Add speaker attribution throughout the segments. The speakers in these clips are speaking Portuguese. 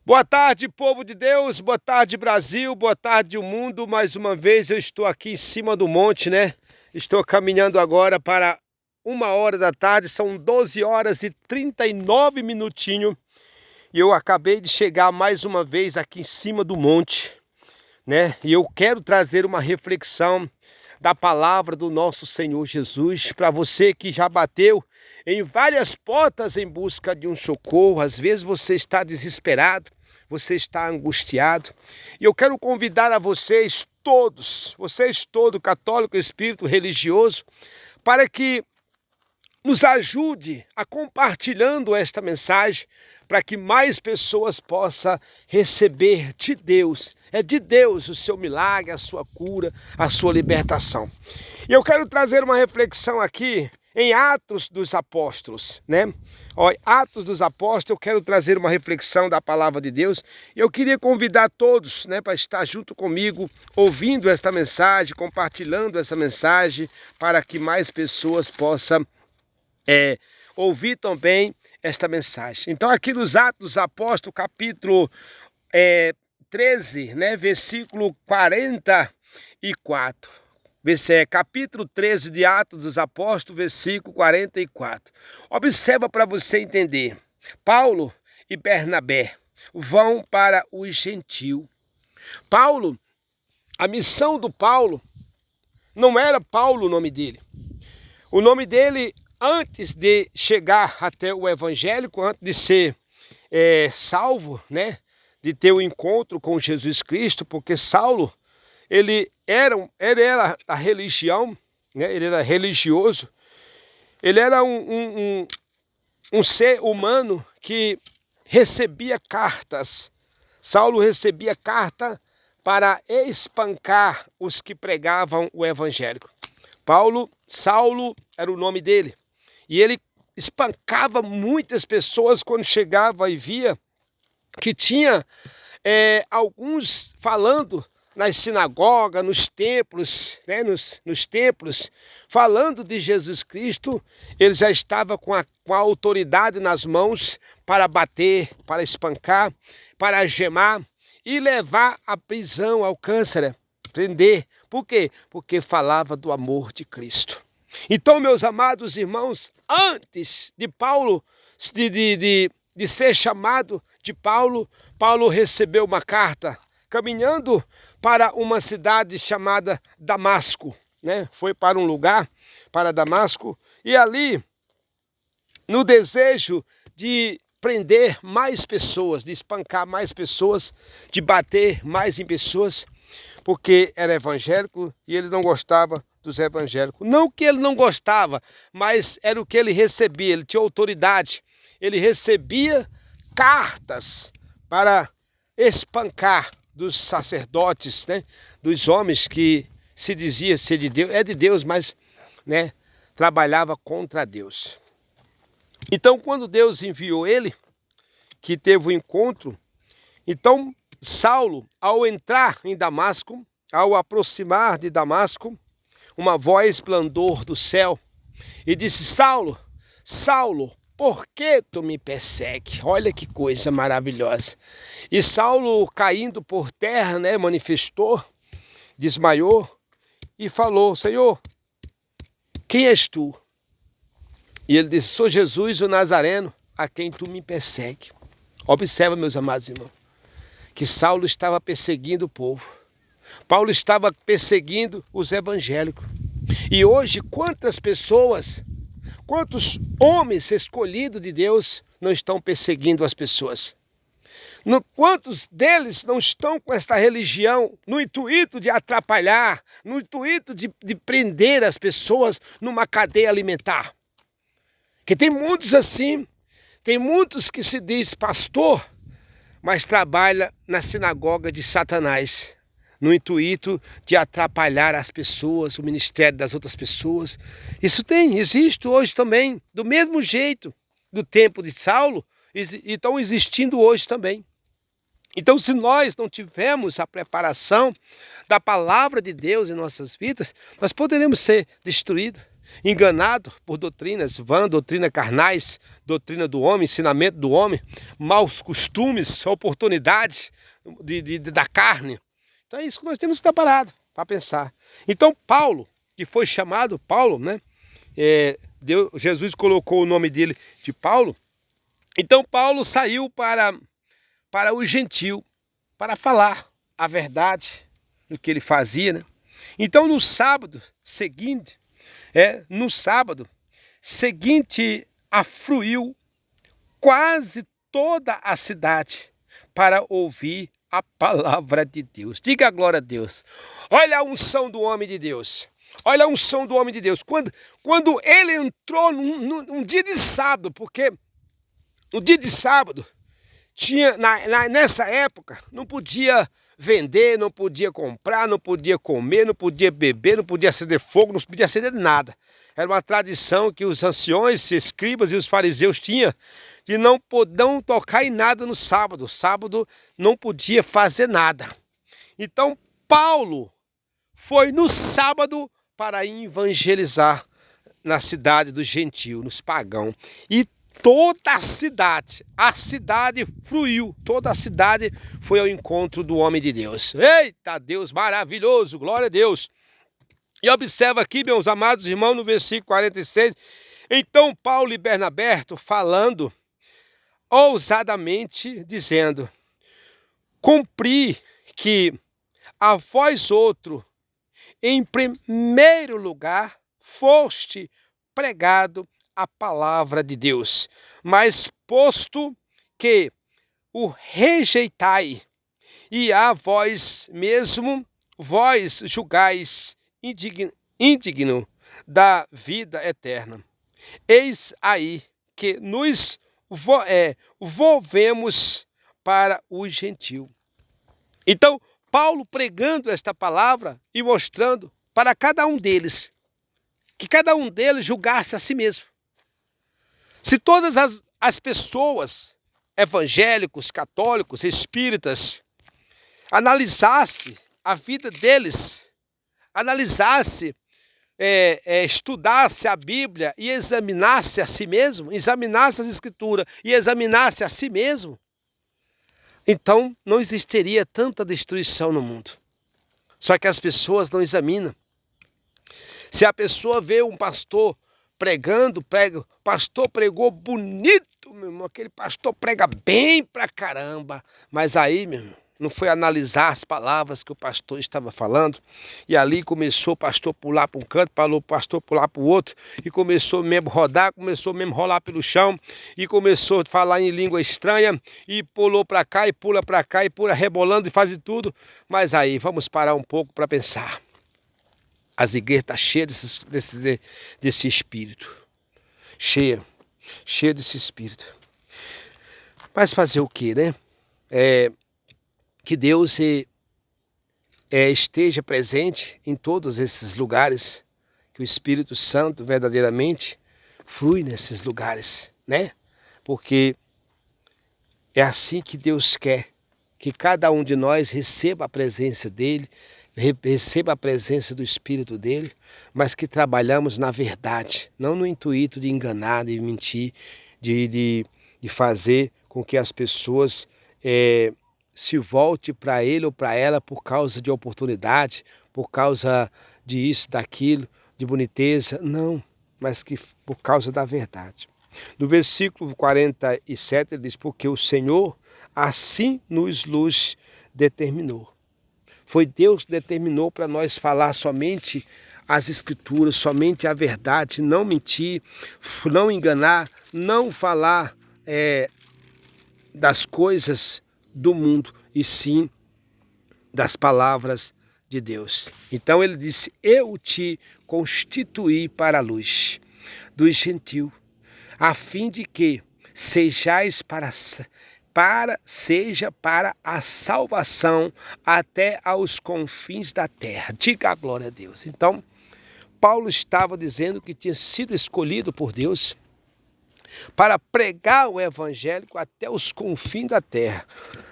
Speaker 1: Boa tarde, povo de Deus, boa tarde, Brasil, boa tarde, o mundo. Mais uma vez eu estou aqui em cima do monte, né? Estou caminhando agora para 1 hora da tarde, são 12 horas e 39 minutinhos. E eu acabei de chegar mais uma vez aqui em cima do monte, né? E eu quero trazer uma reflexão da palavra do nosso Senhor Jesus para você que já bateu em várias portas em busca de um socorro. Às vezes você está desesperado, você está angustiado. E eu quero convidar a vocês todos, católico, espírito religioso, para que nos ajude a compartilhando esta mensagem, para que mais pessoas possam receber de Deus. É de Deus o seu milagre, a sua cura, a sua libertação. E eu quero trazer uma reflexão aqui em Atos dos Apóstolos, né? Atos dos Apóstolos, eu quero trazer uma reflexão da palavra de Deus. Eu queria convidar todos, né, para estar junto comigo, ouvindo esta mensagem, compartilhando essa mensagem, para que mais pessoas possam ouvir também esta mensagem. Então aqui nos Atos dos Apóstolos, capítulo 13, né, versículo 44. Capítulo 13 de Atos dos Apóstolos, versículo 44. Observa para você entender. Paulo e Bernabé vão para os gentios. Paulo, a missão do Paulo, não era Paulo o nome dele. O nome dele, antes de chegar até o evangélico, antes de ser salvo, né, de ter o encontro com Jesus Cristo, porque Saulo, ele era a religião, né, ele era religioso, ele era um ser humano que recebia cartas. Saulo recebia carta para espancar os que pregavam o evangelho. Saulo era o nome dele. E ele espancava muitas pessoas quando chegava e via que tinha alguns falando nas sinagogas, nos templos, né, nos templos, falando de Jesus Cristo. Ele já estava com a autoridade nas mãos para bater, para espancar, para algemar e levar à prisão, ao cárcere, prender. Por quê? Porque falava do amor de Cristo. Então, meus amados irmãos, antes de Paulo, de ser chamado de Paulo, Paulo recebeu uma carta caminhando para uma cidade chamada Damasco, né? Foi para um lugar, para Damasco, e ali, no desejo de prender mais pessoas, de espancar mais pessoas, de bater mais em pessoas, porque era evangélico e ele não gostava dos evangélicos. Não que ele não gostava, mas era o que ele recebia, ele tinha autoridade. Ele recebia cartas para espancar dos sacerdotes, né, dos homens que se dizia ser de Deus, é de Deus, mas, né, trabalhava contra Deus. Então, quando Deus enviou ele, que teve o encontro, então Saulo, ao entrar em Damasco, ao aproximar de Damasco, uma voz blandou do céu e disse: Saulo, Saulo, por que tu me persegue? Olha que coisa maravilhosa. E Saulo, caindo por terra, né, manifestou, desmaiou e falou: Senhor, quem és tu? E ele disse: sou Jesus o Nazareno, a quem tu me persegue. Observa, meus amados irmãos, que Saulo estava perseguindo o povo. Paulo estava perseguindo os evangélicos. E hoje, quantas pessoas, quantos homens escolhidos de Deus não estão perseguindo as pessoas? Quantos deles não estão com esta religião no intuito de atrapalhar, no intuito de prender as pessoas numa cadeia alimentar? Que tem muitos assim, tem muitos que se diz pastor, mas trabalha na sinagoga de Satanás, no intuito de atrapalhar as pessoas, o ministério das outras pessoas. Isso existe hoje também, do mesmo jeito do tempo de Saulo, e estão existindo hoje também. Então, se nós não tivermos a preparação da palavra de Deus em nossas vidas, nós poderemos ser destruídos. enganado por doutrinas vãs, doutrinas carnais, doutrina do homem, ensinamento do homem, maus costumes, oportunidades da carne. Então é isso que nós temos que estar parado para pensar. Então Paulo, que foi chamado Paulo, né? Jesus colocou o nome dele de Paulo. Então Paulo saiu para o gentil, para falar a verdade do que ele fazia, né? Então no sábado seguinte, afluiu quase toda a cidade para ouvir a palavra de Deus. Diga a glória a Deus. Olha a unção do homem de Deus. Olha a unção do homem de Deus. Quando ele entrou num dia de sábado, porque no dia de sábado, nessa época, não podia vender, não podia comprar, não podia comer, não podia beber, não podia acender fogo, não podia acender nada. Era uma tradição que os anciões, escribas e os fariseus tinham de não tocar em nada no sábado. Sábado não podia fazer nada. Então Paulo foi no sábado para evangelizar na cidade dos gentios, nos pagãos. E toda a cidade fluiu, toda a cidade foi ao encontro do homem de Deus. Eita Deus maravilhoso, glória a Deus. E observa aqui, meus amados irmãos, no versículo 46, então Paulo e Bernabé falando ousadamente, dizendo: cumpri que a vós outro, em primeiro lugar, foste pregado a palavra de Deus, mas posto que o rejeitai, e a vós mesmo, vós julgais indigno da vida eterna. Eis aí que nos volvemos para o gentil. Então, Paulo pregando esta palavra e mostrando para cada um deles, que cada um deles julgasse a si mesmo. Se todas as pessoas, evangélicos, católicos, espíritas, analisasse a vida deles, estudasse a Bíblia e examinasse a si mesmo, examinasse as Escrituras e examinasse a si mesmo, então não existiria tanta destruição no mundo. Só que as pessoas não examinam. Se a pessoa vê um pastor pregando, o pastor pregou bonito, meu irmão, aquele pastor prega bem pra caramba, mas aí, meu irmão, não foi analisar as palavras que o pastor estava falando, e ali começou o pastor pular para um canto, o pastor pular para o outro, e começou mesmo a rodar, começou mesmo a rolar pelo chão, e começou a falar em língua estranha, e pulou para cá, e pula rebolando e faz de tudo. Mas aí, vamos parar um pouco para pensar. As igrejas estão cheias desse espírito, cheia desse espírito. Mas fazer o quê, né? Que Deus esteja presente em todos esses lugares, que o Espírito Santo verdadeiramente flui nesses lugares, né? Porque é assim que Deus quer, que cada um de nós receba a presença dEle, receba a presença do Espírito dEle, mas que trabalhamos na verdade, não no intuito de enganar, de mentir, de fazer com que as pessoas se volte para ele ou para ela por causa de oportunidade, por causa de isso, daquilo, de boniteza. Não, mas que por causa da verdade. No versículo 47 ele diz: porque o Senhor assim nos determinou. Foi Deus que determinou para nós falar somente as Escrituras, somente a verdade, não mentir, não enganar, não falar das coisas do mundo, e sim das palavras de Deus. Então ele disse: eu te constituí para a luz dos gentios, a fim de que sejais seja para a salvação até aos confins da terra. Diga a glória a Deus. Então, Paulo estava dizendo que tinha sido escolhido por Deus para pregar o evangelho até os confins da terra.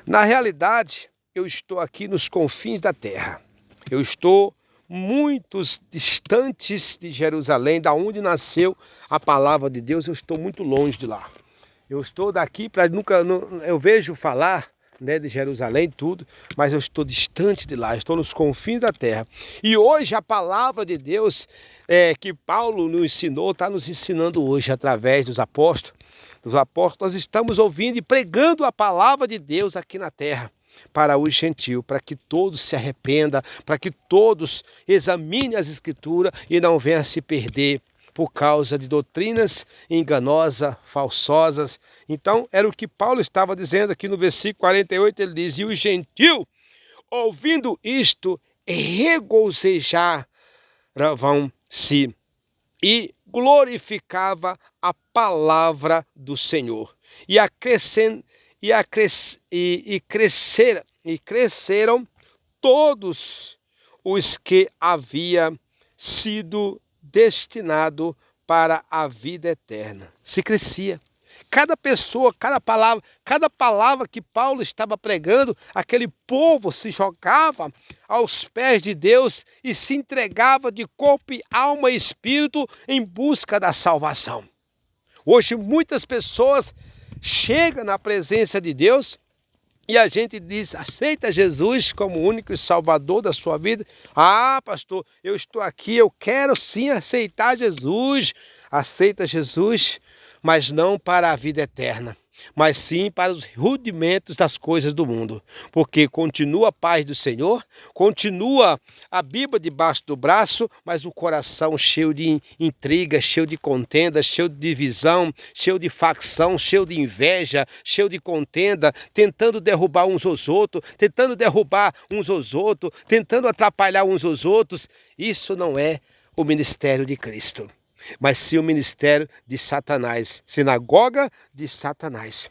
Speaker 1: Na realidade, eu estou aqui nos confins da terra. Eu estou muitos distantes de Jerusalém, da onde nasceu a palavra de Deus. Eu estou muito longe de lá. Eu estou daqui para eu vejo falar, né, de Jerusalém tudo, mas eu estou distante de lá, estou nos confins da terra. E hoje a palavra de Deus que Paulo nos ensinou, está nos ensinando hoje através dos apóstolos. Nós estamos ouvindo e pregando a palavra de Deus aqui na terra para os gentios, para que todos se arrependam, para que todos examinem as escrituras e não venham a se perder por causa de doutrinas enganosas, falsosas. Então, era o que Paulo estava dizendo aqui no versículo 48, ele diz: e os gentios, ouvindo isto, regozijavam-se e glorificava a palavra do Senhor. Cresceram todos os que haviam sido destinado para a vida eterna. Se crescia. Cada pessoa, cada palavra que Paulo estava pregando, aquele povo se jogava aos pés de Deus e se entregava de corpo, alma e espírito em busca da salvação. Hoje muitas pessoas chegam na presença de Deus e a gente diz: aceita Jesus como único e salvador da sua vida. Ah, pastor, eu estou aqui, eu quero sim aceitar Jesus. Aceita Jesus, mas não para a vida eterna, mas sim para os rudimentos das coisas do mundo. Porque continua a paz do Senhor, continua a Bíblia debaixo do braço, mas o coração cheio de intriga, cheio de contenda, cheio de divisão, cheio de facção, cheio de inveja, cheio de contenda, tentando derrubar uns aos outros, tentando atrapalhar uns aos outros. Isso não é o ministério de Cristo, mas sim o ministério de Satanás, sinagoga de Satanás.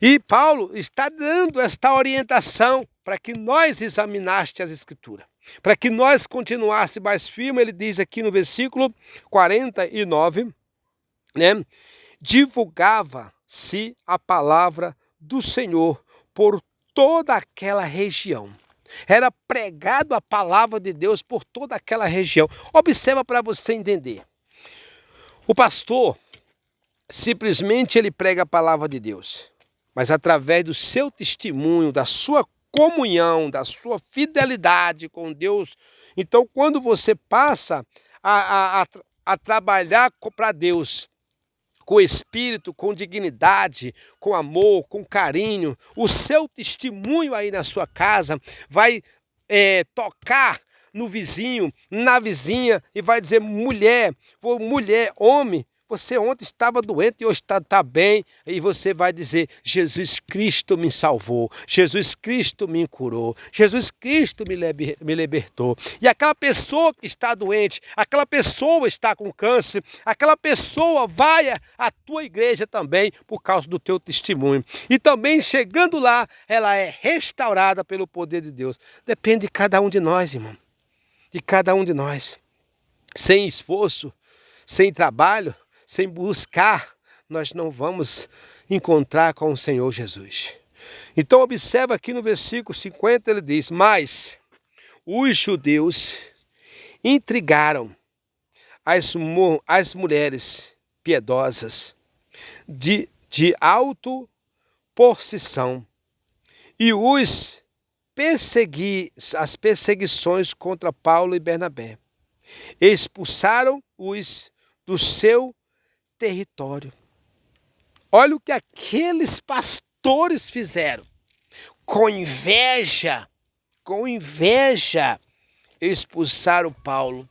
Speaker 1: E Paulo está dando esta orientação para que nós examinaste as Escrituras, para que nós continuasse mais firme. Ele diz aqui no versículo 49, né? Divulgava-se a palavra do Senhor por toda aquela região. Era pregado a palavra de Deus por toda aquela região. Observa para você entender. O pastor, simplesmente ele prega a palavra de Deus, mas através do seu testemunho, da sua comunhão, da sua fidelidade com Deus. Então, quando você passa a trabalhar para Deus, com espírito, com dignidade, com amor, com carinho, o seu testemunho aí na sua casa vai tocar no vizinho, na vizinha, e vai dizer: mulher, homem, você ontem estava doente e hoje está bem. E você vai dizer: Jesus Cristo me salvou, Jesus Cristo me curou, Jesus Cristo me libertou. E aquela pessoa que está doente, aquela pessoa está com câncer, aquela pessoa vai à tua igreja também por causa do teu testemunho. E também chegando lá, ela é restaurada pelo poder de Deus. Depende de cada um de nós, irmão. De cada um de nós. Sem esforço, sem trabalho, sem buscar, nós não vamos encontrar com o Senhor Jesus. Então observa aqui no versículo 50, ele diz: mas os judeus intrigaram as mulheres piedosas de alta posição e as perseguições contra Paulo e Bernabé. Expulsaram-os do seu território. Olha o que aqueles pastores fizeram. Com inveja, expulsaram Paulo.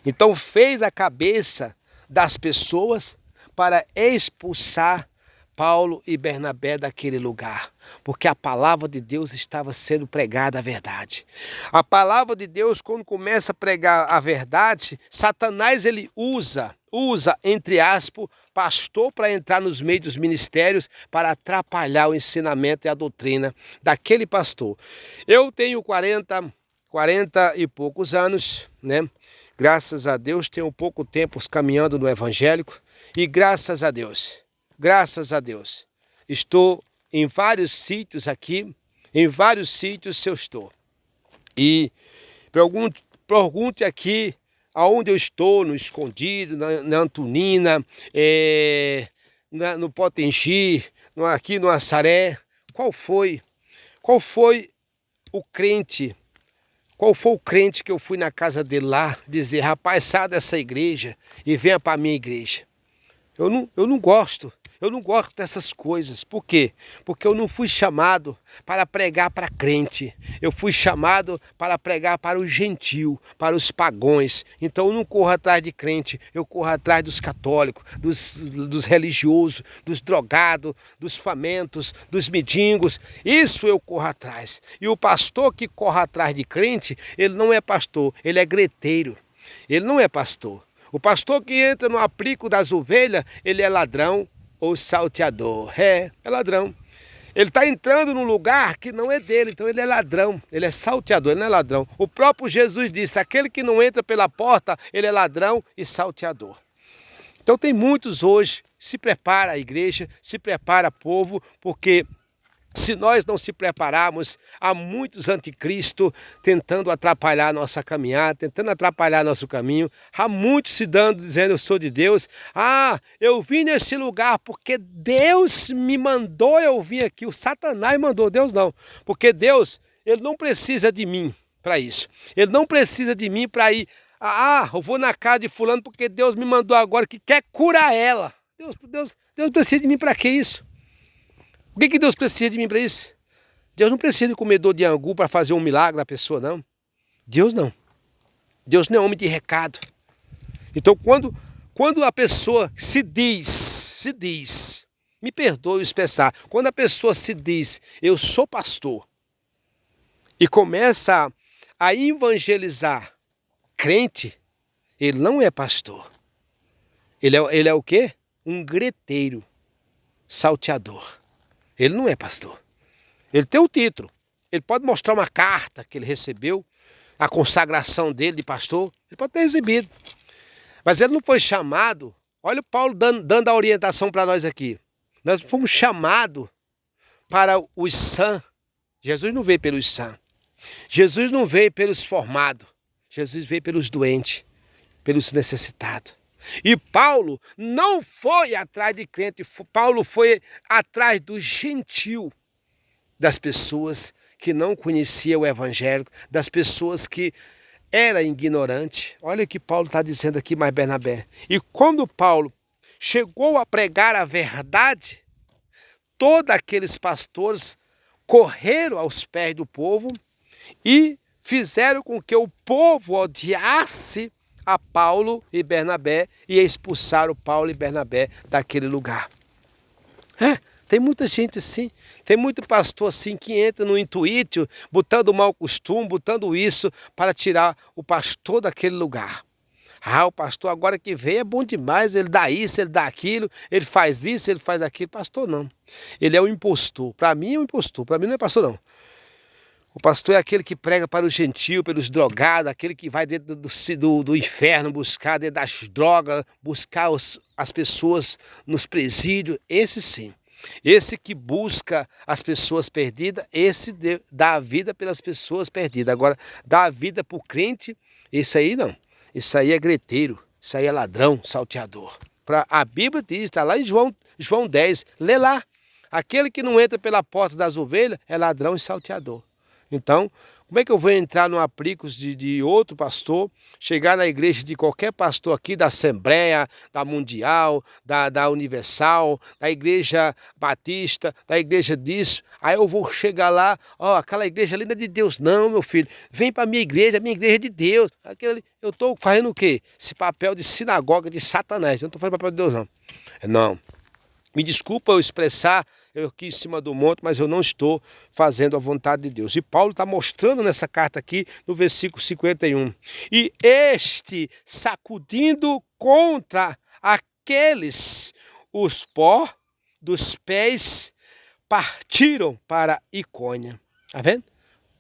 Speaker 1: Então fez a cabeça das pessoas para expulsar Paulo e Bernabé daquele lugar, porque a palavra de Deus estava sendo pregada a verdade. A palavra de Deus, quando começa a pregar a verdade, Satanás ele usa entre aspas, pastor para entrar nos meios dos ministérios para atrapalhar o ensinamento e a doutrina daquele pastor. Eu tenho 40 e poucos anos, né? Graças a Deus, tenho pouco tempo caminhando no evangélico e graças a Deus, estou em vários sítios aqui, eu estou. E Pergunte aqui aonde eu estou, no Escondido, na Antonina, no Potengi, aqui no Assaré. Qual foi o crente? Qual foi o crente que eu fui na casa dele lá dizer, rapaz, sai dessa igreja e venha para a minha igreja? Eu não gosto. Eu não gosto dessas coisas. Por quê? Porque eu não fui chamado para pregar para crente. Eu fui chamado para pregar para o gentil, para os pagões. Então eu não corro atrás de crente, eu corro atrás dos católicos, dos religiosos, dos drogados, dos famintos, dos mendigos. Isso eu corro atrás. E o pastor que corre atrás de crente, ele não é pastor, ele é greteiro. Ele não é pastor. O pastor que entra no aplico das ovelhas, ele é ladrão ou salteador. É ladrão. Ele está entrando num lugar que não é dele, então ele é ladrão, ele é salteador, ele não é ladrão. O próprio Jesus disse, aquele que não entra pela porta, ele é ladrão e salteador. Então tem muitos hoje, se prepara a igreja, se prepara povo, porque se nós não se prepararmos, há muitos anticristos tentando atrapalhar a nossa caminhada, tentando atrapalhar nosso caminho. Há muitos se dando, dizendo, eu sou de Deus. Ah, eu vim nesse lugar porque Deus me mandou eu vir aqui. O Satanás mandou, Deus não. Porque Deus, ele não precisa de mim para isso. Ele não precisa de mim para ir. Eu vou na casa de fulano porque Deus me mandou agora que quer curar ela. Deus precisa de mim para que isso? O que Deus precisa de mim para isso? Deus não precisa de comedor de angu para fazer um milagre na pessoa, não. Deus não. Deus não é homem de recado. Então, quando a pessoa se diz, me perdoe o expressar, quando a pessoa se diz, eu sou pastor, e começa a evangelizar crente, ele não é pastor. Ele é o quê? Um greteiro, salteador. Ele não é pastor. Ele tem o título. Ele pode mostrar uma carta que ele recebeu, a consagração dele de pastor. Ele pode ter recebido. Mas ele não foi chamado. Olha o Paulo dando a orientação para nós aqui. Nós fomos chamados para os sãs. Jesus não veio pelos sãs. Jesus não veio pelos formados. Jesus veio pelos doentes, pelos necessitados. E Paulo não foi atrás de crente, Paulo foi atrás do gentil, das pessoas que não conheciam o evangelho, das pessoas que eram ignorantes. Olha o que Paulo está dizendo aqui, mais Bernabé. E quando Paulo chegou a pregar a verdade, todos aqueles pastores correram aos pés do povo e fizeram com que o povo odiasse a Paulo e Bernabé e expulsaram Paulo e Bernabé daquele lugar. Tem muita gente assim, tem muito pastor assim que entra no intuito, botando mau costume, botando isso para tirar o pastor daquele lugar. O pastor agora que veio é bom demais, ele dá isso, ele dá aquilo, ele faz isso, ele faz aquilo. Pastor não, ele é um impostor. Para mim é um impostor, para mim não é pastor não. O pastor é aquele que prega para os gentios, pelos drogados, aquele que vai dentro do inferno buscar, dentro das drogas, buscar as pessoas nos presídios. Esse sim. Esse que busca as pessoas perdidas, esse dá a vida pelas pessoas perdidas. Agora, dá a vida para o crente, esse aí não. Isso aí é greteiro, isso aí é ladrão, salteador. A Bíblia diz, está lá em João 10, lê lá. Aquele que não entra pela porta das ovelhas é ladrão e salteador. Então, como é que eu vou entrar no aplicos de outro pastor, chegar na igreja de qualquer pastor aqui, da Assembleia, da Mundial, da Universal, da Igreja Batista, da igreja disso, aí eu vou chegar lá, aquela igreja linda de Deus. Não, meu filho, vem para a minha igreja é de Deus. Eu estou fazendo o quê? Esse papel de sinagoga de Satanás, eu não estou fazendo papel de Deus não. Não, me desculpa eu expressar, eu aqui em cima do monte, mas eu não estou fazendo a vontade de Deus. E Paulo está mostrando nessa carta aqui, no versículo 51. E este, sacudindo contra aqueles, os pó dos pés, partiram para Icônia. Está vendo?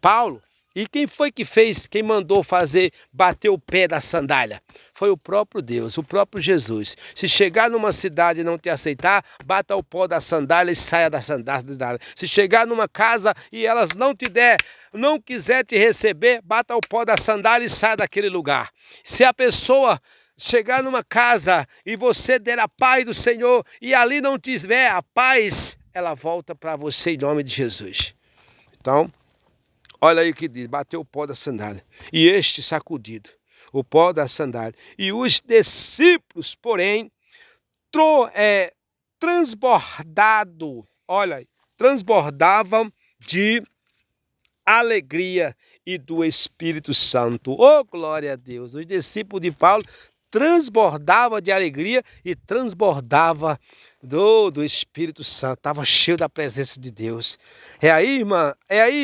Speaker 1: Paulo. E quem foi que fez, quem mandou fazer, bater o pé da sandália? foi o próprio Deus, o próprio Jesus. Se chegar numa cidade e não te aceitar, bata o pó da sandália e saia da sandália. Se chegar numa casa e elas não quiser te receber, bata o pó da sandália e saia daquele lugar. Se a pessoa chegar numa casa e você der a paz do Senhor e ali não tiver a paz, ela volta para você em nome de Jesus. Então, olha aí o que diz, bateu o pó da sandália. E este sacudido o pó da sandália. E os discípulos, porém, transbordavam de alegria e do Espírito Santo. Oh, glória a Deus! Os discípulos de Paulo transbordavam de alegria e transbordavam do Espírito Santo. Estava cheio da presença de Deus. É aí,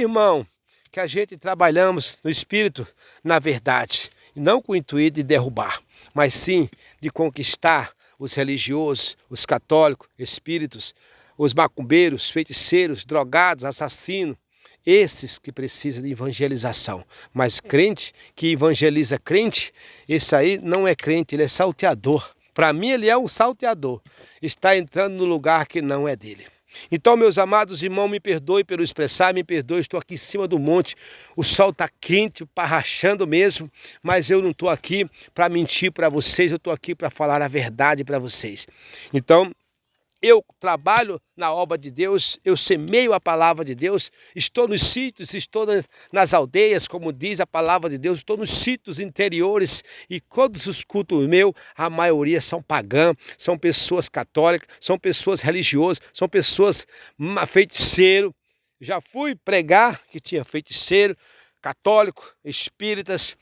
Speaker 1: irmão, que a gente trabalhamos no Espírito, na verdade. Não com o intuito de derrubar, mas sim de conquistar os religiosos, os católicos, espíritos, os macumbeiros, feiticeiros, drogados, assassinos, esses que precisam de evangelização. Mas crente que evangeliza crente, esse aí não é crente, ele é salteador. Para mim ele é um salteador, está entrando no lugar que não é dele. Então, meus amados irmãos, me perdoe pelo expressar, me perdoe, estou aqui em cima do monte, o sol está quente, parrachando mesmo, mas eu não estou aqui para mentir para vocês, eu estou aqui para falar a verdade para vocês. Então, eu trabalho na obra de Deus, eu semeio a palavra de Deus, estou nos sítios, estou nas aldeias, como diz a palavra de Deus, estou nos sítios interiores e todos os cultos meus, a maioria são pagãs, são pessoas católicas, são pessoas religiosas, são pessoas feiticeiros. Já fui pregar que tinha feiticeiro, católico, espíritas.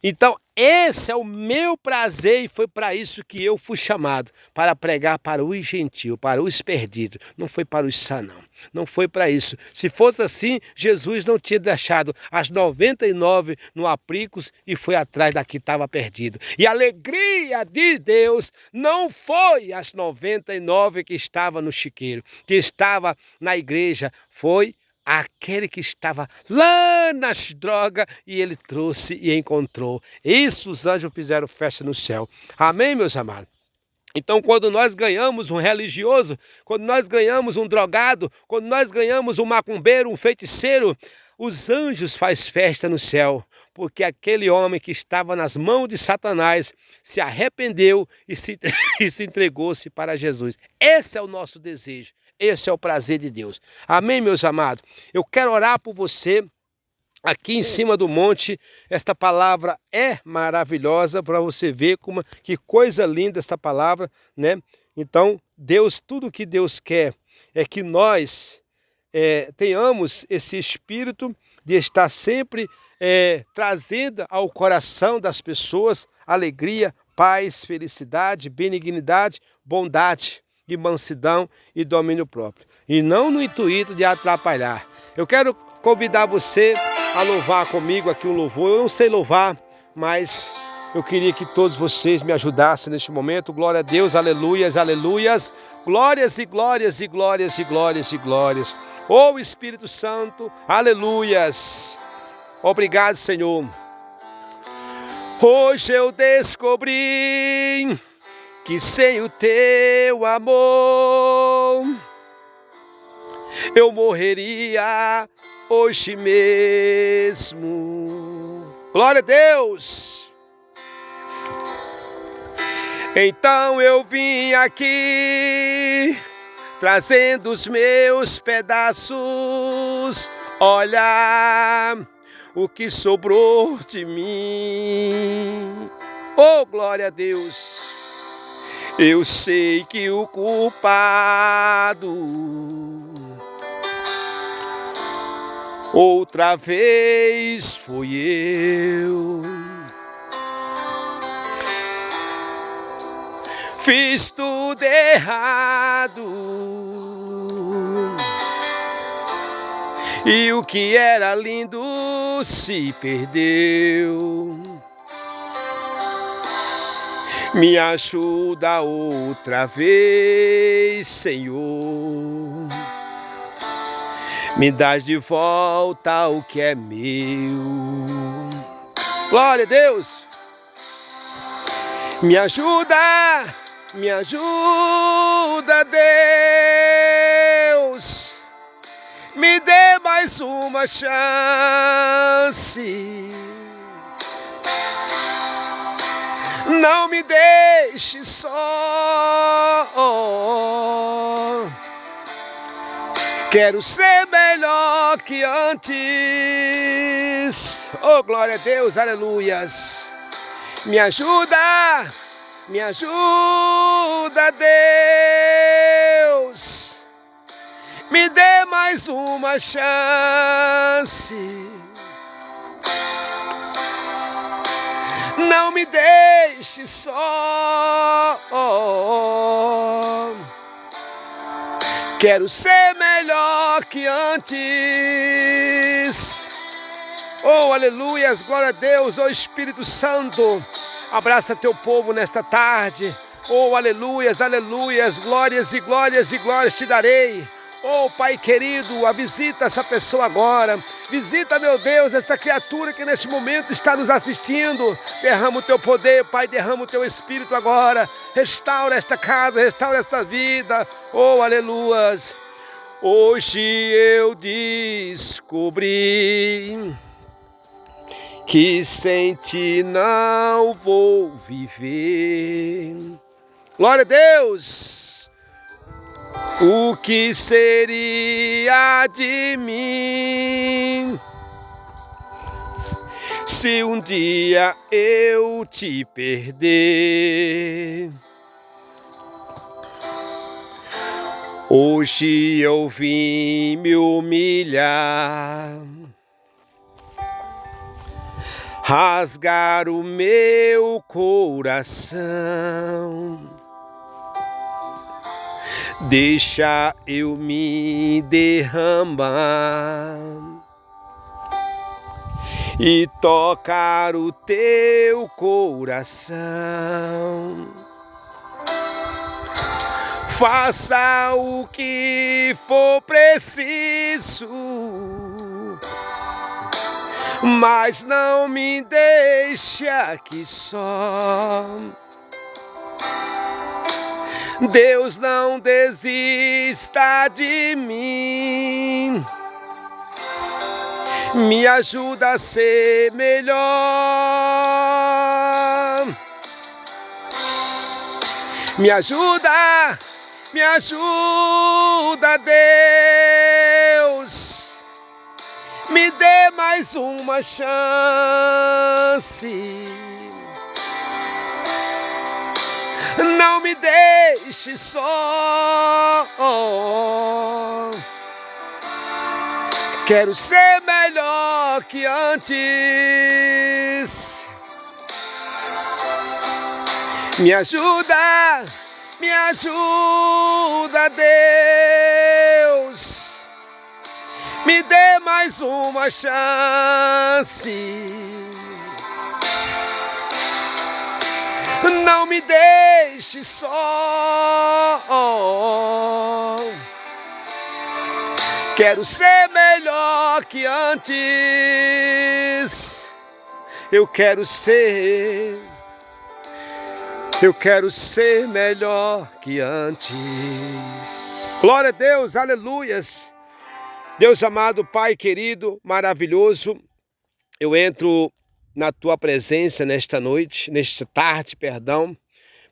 Speaker 1: Então, esse é o meu prazer e foi para isso que eu fui chamado, para pregar para os gentios, para os perdidos. Não foi para os sãos, não. Não foi para isso. Se fosse assim, Jesus não tinha deixado as 99 no aprisco e foi atrás da que estava perdido. E a alegria de Deus não foi as 99 que estavam no chiqueiro, que estava na igreja, foi aquele que estava lá nas drogas e ele trouxe e encontrou. Isso os anjos fizeram festa no céu. Amém, meus amados? Então, quando nós ganhamos um religioso, quando nós ganhamos um drogado, quando nós ganhamos um macumbeiro, um feiticeiro, os anjos fazem festa no céu, porque aquele homem que estava nas mãos de Satanás se arrependeu e se entregou-se para Jesus. Esse é o nosso desejo. Esse é o prazer de Deus. Amém, meus amados? Eu quero orar por você aqui em cima do monte. Esta palavra é maravilhosa para você ver que coisa linda essa palavra, né? Então, Deus, tudo que Deus quer é que nós tenhamos esse espírito de estar sempre trazendo ao coração das pessoas alegria, paz, felicidade, benignidade, bondade, de mansidão e domínio próprio. E não no intuito de atrapalhar. Eu quero convidar você a louvar comigo aqui um louvor. Eu não sei louvar, mas eu queria que todos vocês me ajudassem neste momento. Glória a Deus, aleluias, aleluias. Glórias e glórias e glórias e glórias e glórias. Oh Espírito Santo, aleluias. Obrigado, Senhor. Hoje eu descobri que sem o teu amor eu morreria hoje mesmo. Glória a Deus! Então eu vim aqui trazendo os meus pedaços. Olha o que sobrou de mim. Oh, glória a Deus! Eu sei que o culpado outra vez fui eu. Fiz tudo errado e o que era lindo se perdeu. Me ajuda outra vez, Senhor. Me dás de volta o que é meu. Glória a Deus. Me ajuda, Deus, me dê mais uma chance. Não me deixe só. Quero ser melhor que antes. Oh, glória a Deus, aleluias. Me ajuda, Deus. Me dê mais uma chance. Não me deixe só. Quero ser melhor que antes. Oh, aleluias, glória a Deus. Oh, Espírito Santo, abraça teu povo nesta tarde. Oh, aleluias, glórias e glórias e glórias te darei. Oh, Pai querido, visita essa pessoa agora. Visita, meu Deus, esta criatura que neste momento está nos assistindo. Derrama o teu poder, Pai, derrama o teu Espírito agora. Restaura esta casa, restaura esta vida. Oh, aleluias. Hoje eu descobri que sem ti não vou viver. Glória a Deus. O que seria de mim se um dia eu te perder? Hoje eu vim me humilhar, rasgar o meu coração. Deixa eu me derramar e tocar o teu coração. Faça o que for preciso, mas não me deixe aqui só. Deus, não desista de mim. Me ajuda a ser melhor. Me ajuda, Deus. Me dê mais uma chance. Não me deixe só. Quero ser melhor que antes. Me ajuda, Deus. Me dê mais uma chance. Não me deixe só. Quero ser melhor que antes. Eu quero ser melhor que antes. Glória a Deus, aleluias. Deus amado, Pai querido, maravilhoso, eu entro na tua presença nesta noite, nesta tarde,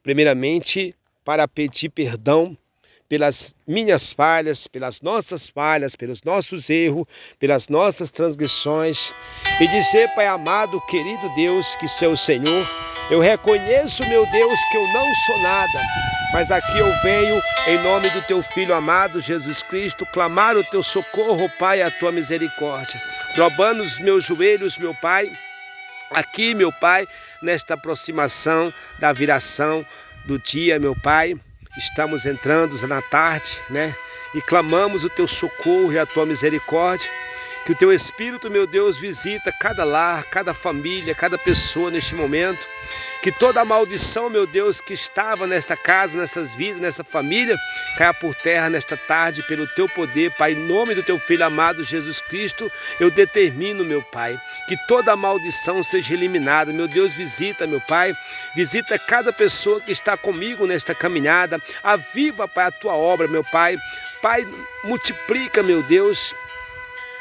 Speaker 1: primeiramente para pedir perdão pelas minhas falhas, pelas nossas falhas, pelos nossos erros, pelas nossas transgressões, e dizer, Pai amado, querido Deus, que seu Senhor, eu reconheço, meu Deus, que eu não sou nada, mas aqui eu venho, em nome do teu Filho amado, Jesus Cristo, clamar o teu socorro, Pai, a tua misericórdia, dobrando os meus joelhos, meu Pai, aqui, meu Pai, nesta aproximação da viração do dia, meu Pai, estamos entrando na tarde, né? E clamamos o teu socorro e a tua misericórdia. Que o teu Espírito, meu Deus, visita cada lar, cada família, cada pessoa neste momento. Que toda a maldição, meu Deus, que estava nesta casa, nessas vidas, nessa família, caia por terra nesta tarde pelo teu poder, Pai. Em nome do teu Filho amado Jesus Cristo, eu determino, meu Pai, que toda a maldição seja eliminada. Meu Deus, visita, meu Pai, visita cada pessoa que está comigo nesta caminhada. Aviva, Pai, a tua obra, meu Pai. Pai, multiplica, meu Deus.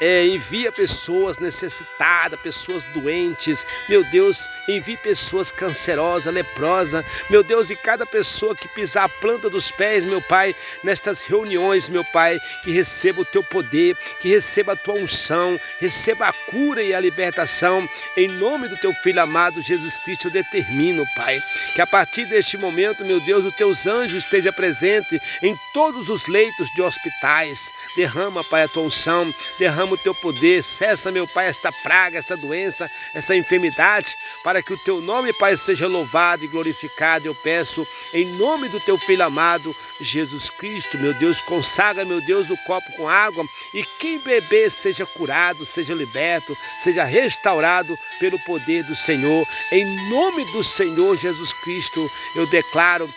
Speaker 1: Envia pessoas necessitadas, pessoas doentes, meu Deus, envie pessoas cancerosas, leprosas, meu Deus, e cada pessoa que pisar a planta dos pés, meu Pai, nestas reuniões, meu Pai, que receba o teu poder, que receba a tua unção, receba a cura e a libertação, em nome do teu Filho amado Jesus Cristo. Eu determino, Pai, que a partir deste momento, meu Deus, os teus anjos estejam presentes em todos os leitos de hospitais. Derrama, Pai, a tua unção, derrama o teu poder, cessa, meu Pai, esta praga, esta doença, essa enfermidade, para que o teu nome, Pai, seja louvado e glorificado. Eu peço em nome do teu Filho amado, Jesus Cristo, meu Deus. Consagra, meu Deus, o copo com água, e quem beber seja curado, seja liberto, seja restaurado pelo poder do Senhor. Em nome do Senhor Jesus Cristo, eu declaro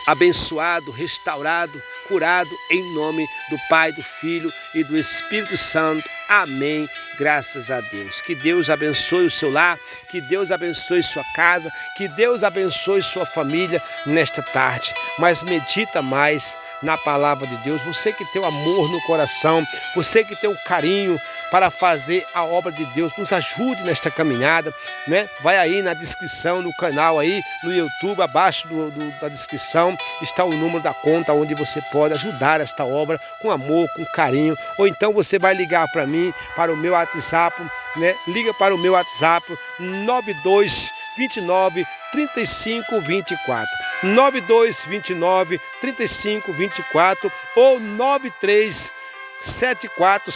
Speaker 1: abençoado, restaurado, curado, em nome do Pai, do Filho e do Espírito Santo. Amém. Graças a Deus. Que Deus abençoe o seu lar, que Deus abençoe sua casa, que Deus abençoe sua família nesta tarde. Mas medita mais na palavra de Deus. Você que tem o amor no coração, você que tem o carinho para fazer a obra de Deus, nos ajude nesta caminhada, né? Vai aí na descrição, no canal aí, no YouTube, abaixo da descrição, está o número da conta onde você pode ajudar esta obra com amor, com carinho. Ou então você vai ligar para mim, para o meu WhatsApp, né? Liga para o meu WhatsApp 9229 3524, 9229 3524 ou 9374